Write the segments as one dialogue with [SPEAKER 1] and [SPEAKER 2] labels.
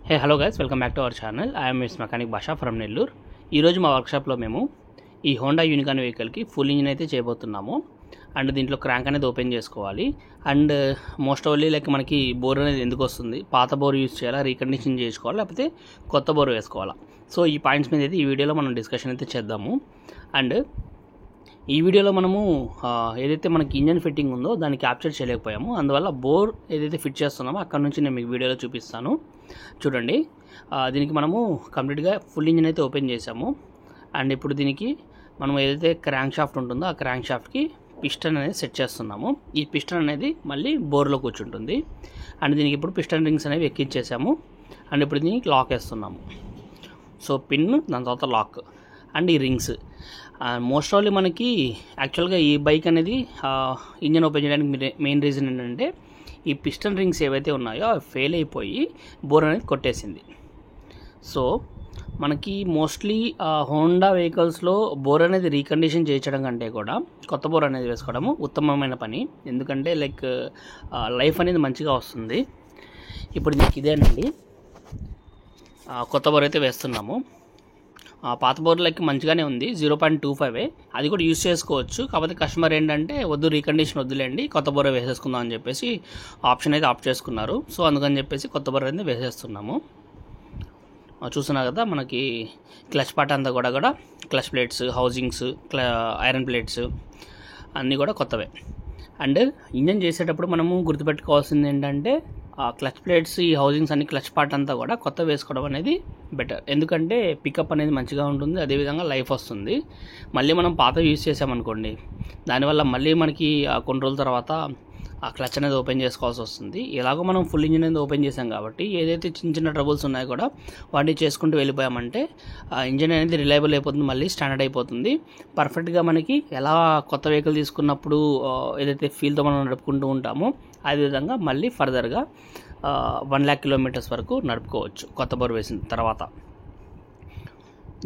[SPEAKER 1] Hey hello guys, welcome back to our channel. I'm miss mechanic భాష from Nellore. ఈరోజు మా వర్క్షాప్లో మేము ఈ హోండా యూనికాన్ వెహికల్కి ఫుల్ ఇంజిన్ అయితే చేయబోతున్నాము. అండ్ దీంట్లో క్రాంక్ అనేది ఓపెన్ చేసుకోవాలి. అండ్ మోస్ట్ ఓన్లీ లైక్ మనకి బోర్ అనేది ఎందుకు వస్తుంది, పాత బోర్ యూజ్ చేయాలా, రీకండిషన్ చేసుకోవాలా, లేకపోతే కొత్త బోర్ వేసుకోవాలా. సో ఈ పాయింట్స్ మీద అయితే ఈ వీడియోలో మనం డిస్కషన్ అయితే చేద్దాము. అండ్ ఈ వీడియోలో మనము ఏదైతే మనకి ఇంజన్ ఫిట్టింగ్ ఉందో దాన్ని క్యాప్చర్ చేయలేకపోయాము. అందువల్ల బోర్ ఏదైతే ఫిట్ చేస్తున్నామో అక్కడ నుంచి నేను మీకు వీడియోలో చూపిస్తాను. చూడండి, దీనికి మనము కంప్లీట్గా ఫుల్ ఇంజిన్ అయితే ఓపెన్ చేసాము. అండ్ ఇప్పుడు దీనికి మనం ఏదైతే క్రాంక్ షాఫ్ట్ ఉంటుందో ఆ క్రాంక్ షాఫ్ట్కి పిస్టన్ అనేది సెట్ చేస్తున్నాము. ఈ పిస్టన్ అనేది మళ్ళీ బోర్లో కూర్చుంటుంది. అండ్ దీనికి ఇప్పుడు పిస్టన్ రింగ్స్ అనేవి ఎక్కించేసాము. అండ్ ఇప్పుడు దీనికి లాక్ వేస్తున్నాము. సో పిన్, దాని తర్వాత లాక్ అండ్ ఈ రింగ్స్. మోస్ట్ ఆఫ్లీ మనకి యాక్చువల్గా ఈ బైక్ అనేది ఇంజన్ ఓపెన్ చేయడానికి మెయిన్ రీజన్ ఏంటంటే ఈ పిస్టన్ రింగ్స్ ఏవైతే ఉన్నాయో అవి ఫెయిల్ అయిపోయి బోర్ అనేది కొట్టేసింది. సో మనకి మోస్ట్లీ హోండా వెహికల్స్లో బోర్ అనేది రీకండిషన్ చేయించడం కంటే కూడా కొత్త బోర్ అనేది వేసుకోవడము ఉత్తమమైన పని. ఎందుకంటే లైక్ లైఫ్ అనేది మంచిగా వస్తుంది. ఇప్పుడు మీకు ఇదేనండి, కొత్త బోర్ అయితే వేస్తున్నాము. పాత బోర్లకి మంచిగానే ఉంది, 0.25. అది కూడా యూజ్ చేసుకోవచ్చు. కాకపోతే కస్టమర్ ఏంటంటే వద్దు, రీకండిషన్ వద్దులేండి, కొత్త బోర్ వేసేసుకుందాం అని చెప్పేసి ఆప్షన్ అయితే ఆప్ట్ చేసుకున్నారు. సో అందుకని చెప్పేసి కొత్త బోర్ అయితే వేసేస్తున్నాము. చూస్తున్నారు కదా, మనకి క్లచ్ పార్ట్ అంతా కూడా క్లచ్ ప్లేట్స్, హౌజింగ్స్, ఐరన్ ప్లేట్స్ అన్నీ కూడా కొత్తవే. అండ్ ఇంజన్ చేసేటప్పుడు మనము గుర్తుపెట్టుకోవాల్సింది ఏంటంటే క్లచ్ ప్లేట్స్, ఈ హౌజింగ్స్ అన్ని, క్లచ్ పార్ట్ అంతా కూడా కొత్త వేసుకోవడం అనేది బెటర్. ఎందుకంటే పికప్ అనేది మంచిగా ఉంటుంది, అదేవిధంగా లైఫ్ వస్తుంది. మళ్ళీ మనం పాత యూజ్ చేసామనుకోండి, దానివల్ల మళ్ళీ మనకి కొన్ని రోజుల తర్వాత ఆ క్లచ్ అనేది ఓపెన్ చేసుకోవాల్సి వస్తుంది. ఎలాగో మనం ఫుల్ ఇంజిన్ అనేది ఓపెన్ చేసాం కాబట్టి ఏదైతే చిన్న చిన్న ట్రబుల్స్ ఉన్నాయో కూడా వాటిని చేసుకుంటూ వెళ్ళిపోయామంటే ఇంజిన్ అనేది రిలయబుల్ అయిపోతుంది, మళ్ళీ స్టాండర్డ్ అయిపోతుంది. పర్ఫెక్ట్గా మనకి ఎలా కొత్త వెహికల్ తీసుకున్నప్పుడు ఏదైతే ఫీల్తో మనం నడుపుకుంటూ ఉంటామో అదేవిధంగా మళ్ళీ ఫర్దర్గా 1 lakh kilometers వరకు నడుపుకోవచ్చు కొత్త బోర్ వేసిన తర్వాత.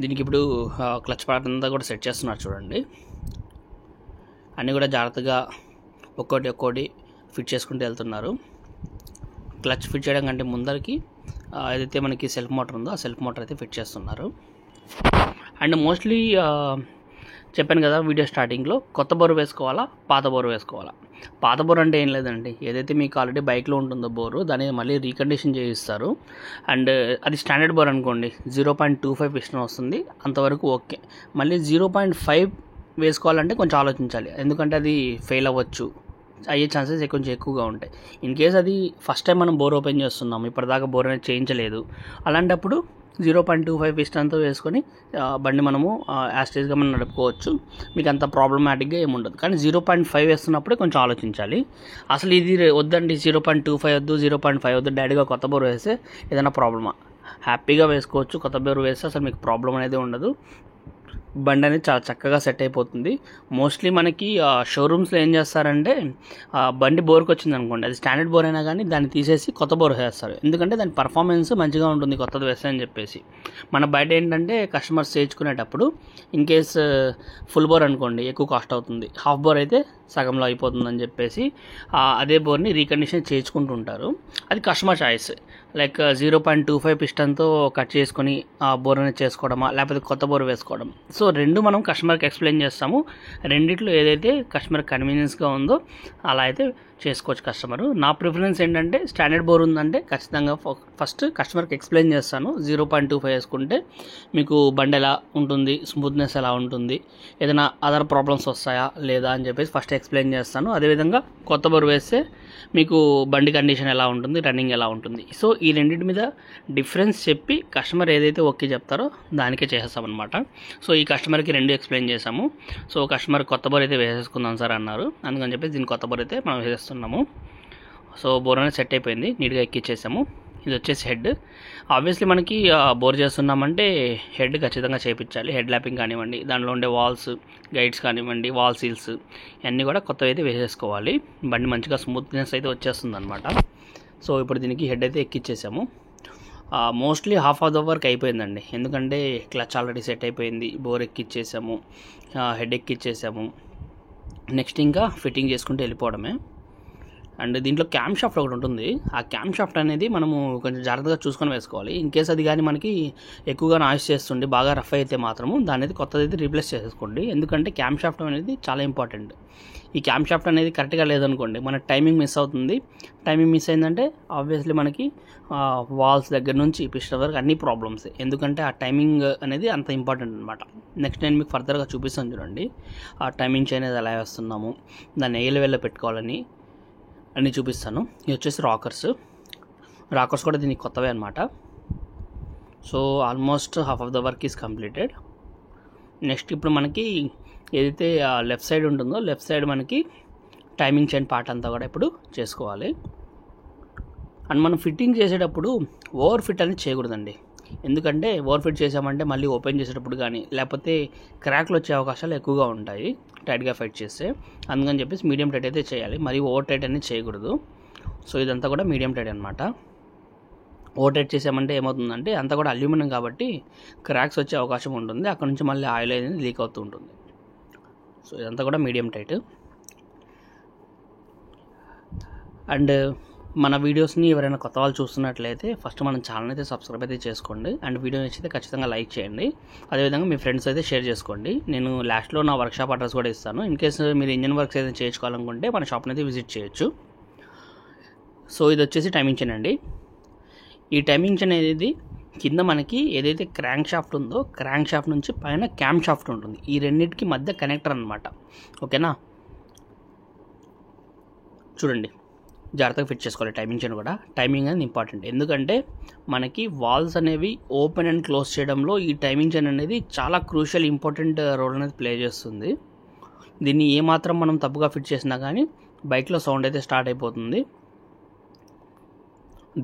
[SPEAKER 1] దీనికి ఇప్పుడు క్లచ్ పార్ట్ అంతా కూడా సెట్ చేస్తున్నారు. చూడండి, అన్నీ కూడా జాగ్రత్తగా ఒక్కోటి ఫిట్ చేసుకుంటూ వెళ్తున్నారు. క్లచ్ ఫిట్ చేయడం కంటే ముందరికి ఏదైతే మనకి సెల్ఫ్ మోటార్ ఉందో ఆ సెల్ఫ్ మోటార్ అయితే ఫిట్ చేస్తున్నారు. అండ్ మోస్ట్లీ చెప్పాను కదా వీడియో స్టార్టింగ్లో, కొత్త బోర్ వేసుకోవాలా, పాత బోర్ వేసుకోవాలా. పాత బోర్ అంటే ఏం లేదండి, ఏదైతే మీకు ఆల్రెడీ బైక్లో ఉంటుందో బోరు దాన్ని మళ్ళీ రీకండిషన్ చేయిస్తారు. అండ్ అది స్టాండర్డ్ బోర్ అనుకోండి, 0.25 పిస్టన్ వస్తుంది, అంతవరకు ఓకే. మళ్ళీ 0.5 వేసుకోవాలంటే కొంచెం ఆలోచించాలి, ఎందుకంటే అది ఫెయిల్ అవ్వచ్చు, అయ్యే ఛాన్సెస్ కొంచెం ఎక్కువగా ఉంటాయి. ఇన్ కేస్ అది ఫస్ట్ టైం మనం బోర్ ఓపెన్ చేస్తున్నాము, ఇప్పటిదాకా బోర్ అనేది చేయించలేదు, అలాంటప్పుడు 0.25 పిస్టన్తో వేసుకొని బండి మనము యాస్టేజ్గా మనం నడుపుకోవచ్చు. మీకు అంత ప్రాబ్లమాటిక్గా ఏముండదు. కానీ 0.5 వేస్తున్నప్పుడే కొంచెం ఆలోచించాలి. అసలు ఇది వద్దండి, 0.25 వద్దు, 0.5 వద్దు, డైరెక్ట్గా కొత్త బోర్ వేస్తే ఏదైనా ప్రాబ్లమా? హ్యాపీగా వేసుకోవచ్చు. కొత్త బోర్ వేస్తే అసలు మీకు ప్రాబ్లం అనేది ఉండదు. బండి అనేది చాలా చక్కగా సెట్ అయిపోతుంది. మోస్ట్లీ మనకి షోరూమ్స్లో ఏం చేస్తారంటే బండి బోర్కి వచ్చింది అనుకోండి, అది స్టాండర్డ్ బోర్ అయినా కానీ దాన్ని తీసేసి కొత్త బోర్ వేస్తారు. ఎందుకంటే దాని పర్ఫార్మెన్స్ మంచిగా ఉంటుంది కొత్తది వేస్తే అని చెప్పేసి. మన బయట ఏంటంటే కస్టమర్స్ చేయించుకునేటప్పుడు ఇన్ కేస్ ఫుల్ బోర్ అనుకోండి ఎక్కువ కాస్ట్ అవుతుంది, హాఫ్ బోర్ అయితే సగంలో అయిపోతుందని చెప్పేసి అదే బోర్ని రీకండిషన్ చేయించుకుంటుంటారు. అది కస్టమర్ చాయిస్. లైక్ 0.25 పిస్టన్తో కట్ చేసుకొని ఆ బోర్ అనేది చేసుకోవడమా, లేకపోతే కొత్త బోర్ వేసుకోవడం. సో రెండు మనం కస్టమర్కి ఎక్స్ప్లెయిన్ చేస్తాము. రెండిట్లో ఏదైతే కస్టమర్ కన్వీనియన్స్గా ఉందో అలా అయితే చేసుకోవచ్చు కస్టమరు. నా ప్రిఫరెన్స్ ఏంటంటే స్టాండర్డ్ బోర్ ఉందంటే ఖచ్చితంగా ఫస్ట్ కస్టమర్కి ఎక్స్ప్లెయిన్ చేస్తాను. 0.25 వేసుకుంటే మీకు బండి ఎలా ఉంటుంది, స్మూత్నెస్ ఎలా ఉంటుంది, ఏదైనా అదర్ ప్రాబ్లమ్స్ వస్తాయా లేదా అని చెప్పేసి ఫస్ట్ ఎక్స్ప్లెయిన్ చేస్తాను. అదేవిధంగా కొత్త బోర్ వేస్తే మీకు బండి కండిషన్ ఎలా ఉంటుంది, రన్నింగ్ ఎలా ఉంటుంది. సో ఈ రెండింటి మీద డిఫరెన్స్ చెప్పి కస్టమర్ ఏదైతే ఓకే చెప్తారో దానికే చేసేస్తామన్నమాట. సో ఈ కస్టమర్కి రెండు ఎక్స్ప్లెయిన్ చేసాము. సో కస్టమర్ కొత్త బోర్ అయితే వేసేసుకుందాం సార్ అన్నారు, అందుకని చెప్పేసి దీని కొత్త బోర్ అయితే మనం వేసేస్తున్నాము. సో బోర్ అనేది సెట్ అయిపోయింది, నీట్గా ఎక్కిచ్చేసాము. ఇది వచ్చేసి హెడ్. ఆబ్వియస్లీ మనకి బోర్ చేస్తున్నామంటే హెడ్ ఖచ్చితంగా చేయించాలి. హెడ్ ల్యాపింగ్ కానివ్వండి, దాంట్లో ఉండే వాల్స్, గైడ్స్ కానివ్వండి, వాల్ సీల్స్ ఇవన్నీ కూడా కొత్తవి అయితే వేసేసుకోవాలి. బండి మంచిగా స్మూత్నెస్ అయితే వచ్చేస్తుంది అనమాట. సో ఇప్పుడు దీనికి హెడ్ అయితే ఎక్కిచ్చేసాము. Mostly half of the work అయిపోయిందండి, ఎందుకంటే క్లచ్ ఆల్రెడీ సెట్ అయిపోయింది, బోర్ ఎక్కిచ్చేసాము, హెడ్ ఎక్కిచ్చేసాము. నెక్స్ట్ ఇంకా ఫిట్టింగ్ చేసుకుంటూ వెళ్ళిపోవడమే. అండ్ దీంట్లో క్యామ్ షాఫ్ట్ ఒకటి ఉంటుంది. ఆ క్యామ్ షాఫ్ట్ అనేది మనము కొంచెం జాగ్రత్తగా చూసుకొని వేసుకోవాలి. ఇన్ కేస్ అది కానీ మనకి ఎక్కువగా నాయిస్ చేస్తుండి బాగా రఫ్ అయితే మాత్రము దాని అనేది కొత్తది అయితే రీప్లేస్ చేసేసుకోండి. ఎందుకంటే క్యామ్ షాఫ్ట్ అనేది చాలా ఇంపార్టెంట్. ఈ క్యామ్ షాఫ్ట్ అనేది కరెక్ట్గా లేదనుకోండి మన టైమింగ్ మిస్ అవుతుంది. టైమింగ్ మిస్ అయిందంటే ఆబ్వియస్లీ మనకి వాల్స్ దగ్గర నుంచి పిస్టన్ వరకు అన్ని ప్రాబ్లమ్స్. ఎందుకంటే ఆ టైమింగ్ అనేది అంత ఇంపార్టెంట్ అనమాట. నెక్స్ట్ నేను మీకు ఫర్దర్గా చూపిస్తాను చూడండి. ఆ టైమింగ్ చైన్ అనేది ఎలా వేస్తున్నాము, దాన్ని ఏ లెవెల్లో పెట్టుకోవాలని అన్నీ చూపిస్తాను. ఇది వచ్చేసి రాకర్స్ కూడా దీనికి కొత్తవే అనమాట. So almost half of the work is completed. Next ఇప్పుడు మనకి ఏదైతే లెఫ్ట్ సైడ్ ఉంటుందో లెఫ్ట్ సైడ్ మనకి టైమింగ్ చైన్ పార్ట్ అంతా కూడా ఇప్పుడు చేసుకోవాలి. అండ్ మనం ఫిట్టింగ్ చేసేటప్పుడు ఓవర్ ఫిట్ అనేది చేయకూడదండి. ఎందుకంటే ఓవర్ ఫిట్ చేసామంటే మళ్ళీ ఓపెన్ చేసేటప్పుడు కానీ లేకపోతే క్రాక్లు వచ్చే అవకాశాలు ఎక్కువగా ఉంటాయి టైట్గా ఫిట్ చేస్తే. అందుకని చెప్పేసి మీడియం టైట్ అయితే చేయాలి, మరి ఓవర్ టైట్ అనేది చేయకూడదు. సో ఇదంతా కూడా మీడియం టైట్ అనమాట. ఓవర్ టైట్ చేసామంటే ఏమవుతుందంటే అంతా కూడా అల్యూమినియం కాబట్టి క్రాక్స్ వచ్చే అవకాశం ఉంటుంది. అక్కడ నుంచి మళ్ళీ ఆయిల్ అనేది లీక్ అవుతూ ఉంటుంది. సో ఇదంతా కూడా మీడియం టైట్. అండ్ మన వీడియోస్ని ఎవరైనా కొత్త వాళ్ళు చూస్తున్నట్లయితే ఫస్ట్ మన ఛానల్ అయితే సబ్స్క్రైబ్ అయితే చేసుకోండి. అండ్ వీడియో నచ్చితే ఖచ్చితంగా లైక్ చేయండి. అదేవిధంగా మీ ఫ్రెండ్స్ అయితే షేర్ చేసుకోండి. నేను లాస్ట్లో నా వర్క్షాప్ అడ్రస్ కూడా ఇస్తాను. ఇన్ కేసు మీరు ఇంజన్ వర్క్స్ ఏదైనా చేయించుకోవాలనుకుంటే మన షాప్ని అయితే విజిట్ చేయొచ్చు. సో ఇది వచ్చేసి టైమింగ్ చైన్ అండి. ఈ టైమింగ్ చైన్ అనేది కింద మనకి ఏదైతే క్రాంక్ షాఫ్ట్ ఉందో క్రాంక్ షాఫ్ట్ నుంచి పైన క్యామ్ షాఫ్ట్ ఉంటుంది. ఈ రెండింటికి మధ్య కనెక్టర్ అనమాట. ఓకేనా, చూడండి జాగ్రత్తగా ఫిట్ చేసుకోవాలి. టైమింగ్ చైన్ కూడా టైమింగ్ అనేది ఇంపార్టెంట్. ఎందుకంటే మనకి వాల్స్ అనేవి ఓపెన్ అండ్ క్లోజ్ చేయడంలో ఈ టైమింగ్ చైన్ అనేది చాలా క్రూషియల్ ఇంపార్టెంట్ రోల్ అనేది ప్లే చేస్తుంది. దీన్ని ఏమాత్రం మనం తప్పుగా ఫిట్ చేసినా కానీ బైక్లో సౌండ్ అయితే స్టార్ట్ అయిపోతుంది.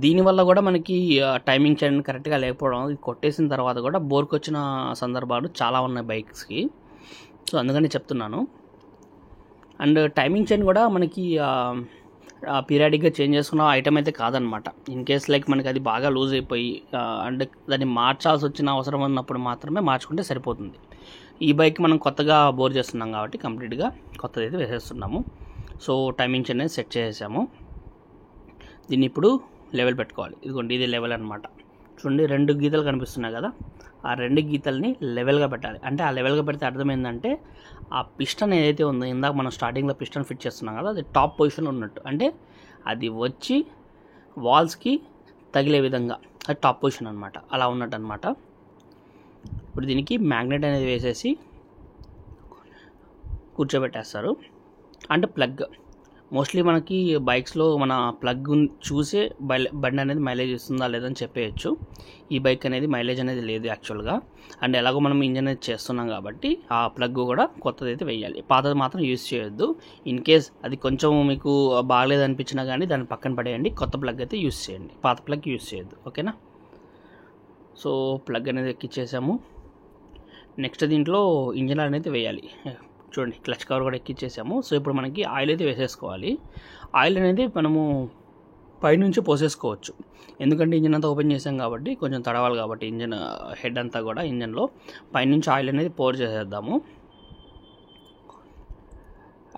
[SPEAKER 1] దీనివల్ల కూడా మనకి టైమింగ్ చైన్ కరెక్ట్గా లేకపోవడం, ఇది కొట్టేసిన తర్వాత కూడా బోర్కి వచ్చిన సందర్భాలు చాలా ఉన్నాయి బైక్స్కి. సో అందుకని చెప్తున్నాను. అండ్ టైమింగ్ చైన్ కూడా మనకి పీరియాడిక్గా చేంజ్ చేసుకున్న ఐటమ్ అయితే కాదనమాట. ఇన్ కేస్ లైక్ మనకి అది బాగా లూజ్ అయిపోయి అండ్ దాన్ని మార్చాల్సి వచ్చిన అవసరం ఉన్నప్పుడు మాత్రమే మార్చుకుంటే సరిపోతుంది. ఈ బైక్ మనం కొత్తగా బోర్ చేస్తున్నాం కాబట్టి కంప్లీట్గా కొత్తది అయితే వేసేస్తున్నాము. సో టైమింగ్ చైన్ అనేది సెట్ చేసేసాము. దీన్ని ఇప్పుడు లెవెల్ పెట్టుకోవాలి. ఇదిగోండి ఇది లెవెల్ అనమాట. చూడండి 2 గీతలు కనిపిస్తున్నాయి కదా, ఆ 2 గీతల్ని లెవెల్గా పెట్టాలి. అంటే ఆ లెవెల్గా పెడితే అర్థం ఏంటంటే ఆ పిస్టన్ ఏదైతే ఉందో ఇందాక మనం స్టార్టింగ్లో పిస్టన్ ఫిట్ చేస్తున్నాం కదా, అది టాప్ పొజిషన్లో ఉన్నట్టు, అంటే అది వచ్చి వాల్స్కి తగిలే విధంగా అది టాప్ పొజిషన్ అనమాట, అలా ఉన్నట్టు అనమాట. ఇప్పుడు దీనికి మ్యాగ్నెట్ అనేది వేసేసి కూర్చోబెట్టేస్తారు. అంటే ప్లగ్ మోస్ట్లీ మనకి బైక్స్లో మన ప్లగ్ చూసే బండి అనేది మైలేజ్ ఇస్తుందా లేదని చెప్పేయచ్చు. ఈ బైక్ అనేది మైలేజ్ అనేది లేదు యాక్చువల్గా. అండ్ ఎలాగో మనం ఇంజన్ అనేది చేస్తున్నాం కాబట్టి ఆ ప్లగ్ కూడా కొత్తది అయితే వేయాలి, పాతది మాత్రం యూజ్ చేయొద్దు. ఇన్ కేస్ అది కొంచెం మీకు బాగలేదు అనిపించినా కానీ దాన్ని పక్కన పడేయండి, కొత్త ప్లగ్ అయితే యూజ్ చేయండి, పాత ప్లగ్ యూజ్ చేయొద్దు. ఓకేనా. సో ప్లగ్ అనేది ఎక్కిచ్చేసాము. నెక్స్ట్ దీంట్లో ఇంజన్ అనేది వేయాలి. చూడండి క్లచ్ కవర్ కూడా ఎక్కిచ్చేసాము. సో ఇప్పుడు మనకి ఆయిల్ అయితే వేసేసుకోవాలి. ఆయిల్ అనేది మనము పైనుంచి పోసేసుకోవచ్చు, ఎందుకంటే ఇంజన్ అంతా ఓపెన్ చేసాం కాబట్టి కొంచెం తడవాలి కాబట్టి ఇంజన్ హెడ్ అంతా కూడా ఇంజన్లో పైనుంచి ఆయిల్ అనేది పోర్ చేసేద్దాము.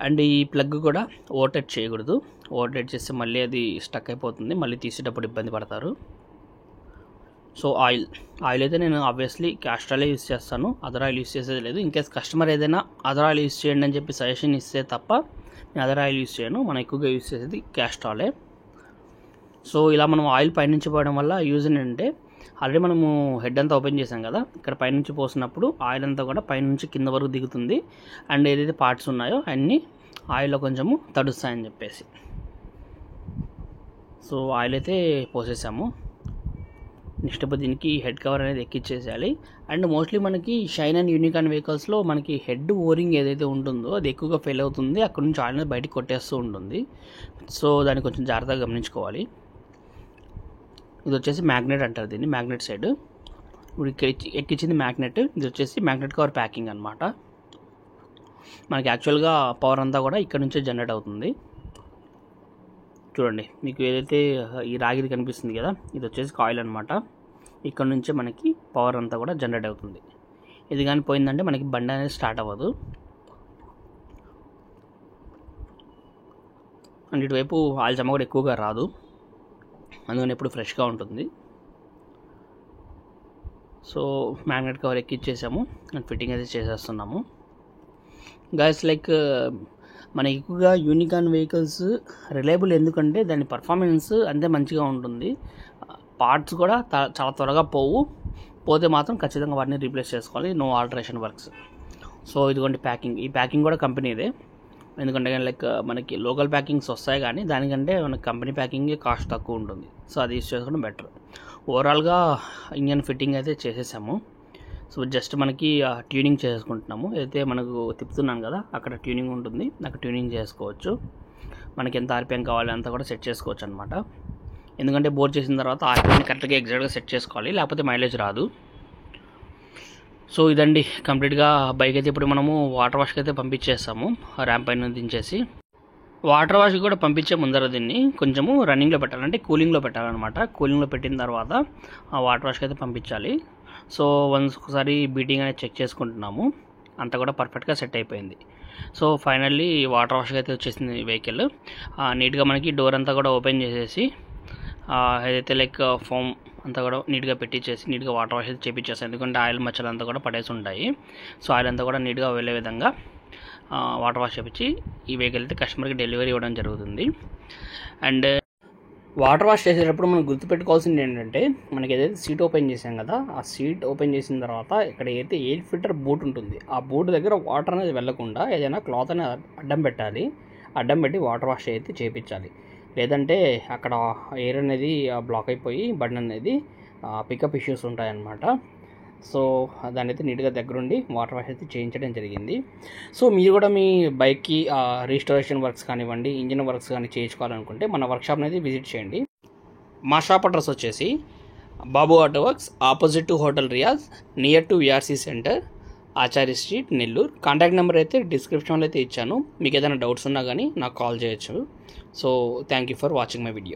[SPEAKER 1] అండ్ ఈ ప్లగ్ కూడా ఓవర్టైట్ చేయకూడదు. ఓవర్టైట్ చేస్తే మళ్ళీ అది స్టక్ అయిపోతుంది, మళ్ళీ తీసేటప్పుడు ఇబ్బంది పడతారు. సో ఆయిల్ అయితే నేను ఆబ్వియస్లీ క్యాస్ట్రాలే యూస్ చేస్తాను, అదర్ ఆయిల్ యూస్ చేసేది లేదు. ఇన్కేస్ కస్టమర్ ఏదైనా అదర్ ఆయిల్ యూస్ చేయండి అని చెప్పి సజెషన్ ఇస్తే తప్ప నేను అదర్ ఆయిల్ యూస్ చేయను. మనం ఎక్కువగా యూస్ చేసేది క్యాస్ట్రాలే. సో ఇలా మనం ఆయిల్ పైనుంచి పోయడం వల్ల యూజ్ ఏంటంటే ఆల్రెడీ మనము హెడ్ అంతా ఓపెన్ చేసాం కదా, ఇక్కడ పైనుంచి పోసినప్పుడు ఆయిల్ అంతా కూడా పైనుంచి కింద వరకు దిగుతుంది. అండ్ ఏదైతే పార్ట్స్ ఉన్నాయో అన్నీ ఆయిల్లో కొంచెము తడుస్తాయని చెప్పేసి. సో ఆయిల్ అయితే పోసేసాము. నెక్స్ట్ ఇప్పుడు దీనికి హెడ్ కవర్ అనేది ఎక్కిచ్చేసేయాలి. అండ్ మోస్ట్లీ మనకి షైన్ అండ్ యూనికార్న్ వెహికల్స్లో మనకి హెడ్ ఓరింగ్ ఏదైతే ఉంటుందో అది ఎక్కువగా ఫెయిల్ అవుతుంది, అక్కడ నుంచి ఆయిల్ అనేది బయటికి కొట్టేస్తూ ఉంటుంది. సో దాన్ని కొంచెం జాగ్రత్తగా గమనించుకోవాలి. ఇది వచ్చేసి మ్యాగ్నెట్ అంటారు దీన్ని, మ్యాగ్నెట్ సైడ్. ఇప్పుడు ఎక్కించింది మ్యాగ్నెట్, ఇది వచ్చేసి మ్యాగ్నెట్ కవర్ ప్యాకింగ్ అనమాట. మనకి యాక్చువల్గా పవర్ అంతా కూడా ఇక్కడ నుంచే జనరేట్ అవుతుంది. చూడండి మీకు ఏదైతే ఈ రాగిది కనిపిస్తుంది కదా, ఇది వచ్చేసి కాయిల్ అనమాట. ఇక్కడ నుంచే మనకి పవర్ అంతా కూడా జనరేట్ అవుతుంది. ఇది కానీ పోయిందంటే మనకి బండి అనేది స్టార్ట్ అవ్వదు. అండ్ ఇటువైపు ఆయిల్ చెమ్మ కూడా ఎక్కువగా రాదు, అందుకని ఎప్పుడు ఫ్రెష్గా ఉంటుంది. సో మ్యాగ్నెట్ కవర్ ఎక్కిచ్చేసాము అండ్ ఫిట్టింగ్ అయితే చేసేస్తున్నాము. గైస్ లైక్ మన ఎక్కువగా యూనికార్న్ వెహికల్స్ రిలయబుల్ ఎందుకంటే దాని పర్ఫార్మెన్స్ అంతే మంచిగా ఉంటుంది. పార్ట్స్ కూడా చాలా త్వరగా పోతే మాత్రం ఖచ్చితంగా వాటిని రీప్లేస్ చేసుకోవాలి, నో ఆల్టరేషన్ వర్క్స్. సో ఇదిగోండి ప్యాకింగ్, ఈ ప్యాకింగ్ కూడా కంపెనీదే. ఎందుకంటే లైక్ మనకి లోకల్ ప్యాకింగ్స్ వస్తాయి కానీ దానికంటే మనకి కంపెనీ ప్యాకింగే కాస్ట్ తక్కువ ఉంటుంది. సో అది యూస్ చేసుకోవడం బెటర్. ఓవరాల్గా ఇంజన్ ఫిట్టింగ్ అయితే చేసేసాము. సో జస్ట్ మనకి ట్యూనింగ్ చేసుకుంటున్నాము. అయితే మనకు తిప్పుతున్నాను కదా, అక్కడ ట్యూనింగ్ ఉంటుంది, అక్కడ ట్యూనింగ్ చేసుకోవచ్చు. మనకి ఎంత ఆర్పిఎం కావాలి అంతా కూడా సెట్ చేసుకోవచ్చు అనమాట. ఎందుకంటే బోర్ చేసిన తర్వాత ఆర్పిఎంని కరెక్ట్గా ఎగ్జాక్ట్గా సెట్ చేసుకోవాలి, లేకపోతే మైలేజ్ రాదు. సో ఇదండి కంప్లీట్గా బైక్ అయితే ఇప్పుడు మనము వాటర్ వాష్కి అయితే పంపించేస్తాము. ర్యాంప్ పైన దించేసి వాటర్ వాష్కి కూడా పంపించే ముందర దీన్ని కొంచెము రన్నింగ్లో పెట్టాలంటే కూలింగ్లో పెట్టాలన్నమాట. కూలింగ్లో పెట్టిన తర్వాత ఆ వాటర్ వాష్కి అయితే పంపించాలి. సో ఒకసారి బీటింగ్ అనేది చెక్ చేసుకుంటున్నాము, అంతా కూడా పర్ఫెక్ట్గా సెట్ అయిపోయింది. సో ఫైనల్లీ వాటర్ వాష్కి అయితే వచ్చేసింది వెహికల్. నీట్గా మనకి డోర్ అంతా కూడా ఓపెన్ చేసేసి ఏదైతే లైక్ ఫోమ్ అంతా కూడా నీట్గా పెట్టించేసి నీట్గా వాటర్ వాష్ అయితే చేపించేస్తాం. ఎందుకంటే ఆయిల్ మచ్చలు అంతా కూడా పడేసి ఉంటాయి. సో ఆయిల్ అంతా కూడా నీట్గా వెళ్ళే విధంగా వాటర్ వాష్ చేపించి ఈ వెహికల్ అయితే కస్టమర్కి డెలివరీ ఇవ్వడం జరుగుతుంది. అండ్ వాటర్ వాష్ చేసేటప్పుడు మనం గుర్తుపెట్టుకోవాల్సింది ఏంటంటే, మనకి ఏదైతే సీట్ ఓపెన్ చేసాం కదా, ఆ సీట్ ఓపెన్ చేసిన తర్వాత ఇక్కడ ఏదైతే ఎయిర్ ఫిల్టర్ బూట్ ఉంటుంది, ఆ బూట్ దగ్గర వాటర్ అనేది వెళ్ళకుండా ఏదైనా క్లాత్ అనేది అడ్డం పెట్టాలి. అడ్డం పెట్టి వాటర్ వాష్ అయితే చేయించాలి. లేదంటే అక్కడ ఎయిర్ అనేది బ్లాక్ అయిపోయి బండి అనేది పికప్ ఇష్యూస్ ఉంటాయన్నమాట. సో దాన్ని అయితే నీట్గా దగ్గరుండి వాటర్ వాష్ అయితే చేయించడం జరిగింది. సో మీరు కూడా మీ బైక్కి రీస్టోరేషన్ వర్క్స్ కానివ్వండి, ఇంజిన్ వర్క్స్ కానీ చేయించుకోవాలనుకుంటే మన వర్క్షాప్ని అయితే విజిట్ చేయండి. మా షాప్ అడ్రస్ వచ్చేసి Babu auto works, opposite to hotel Riyaz, near to VRC centre, Acharya street, Nellore. Contact number అయితే డిస్క్రిప్షన్లో అయితే ఇచ్చాను. మీకు ఏదైనా డౌట్స్ ఉన్నా కానీ నాకు కాల్ చేయొచ్చు. So thank you for watching my video.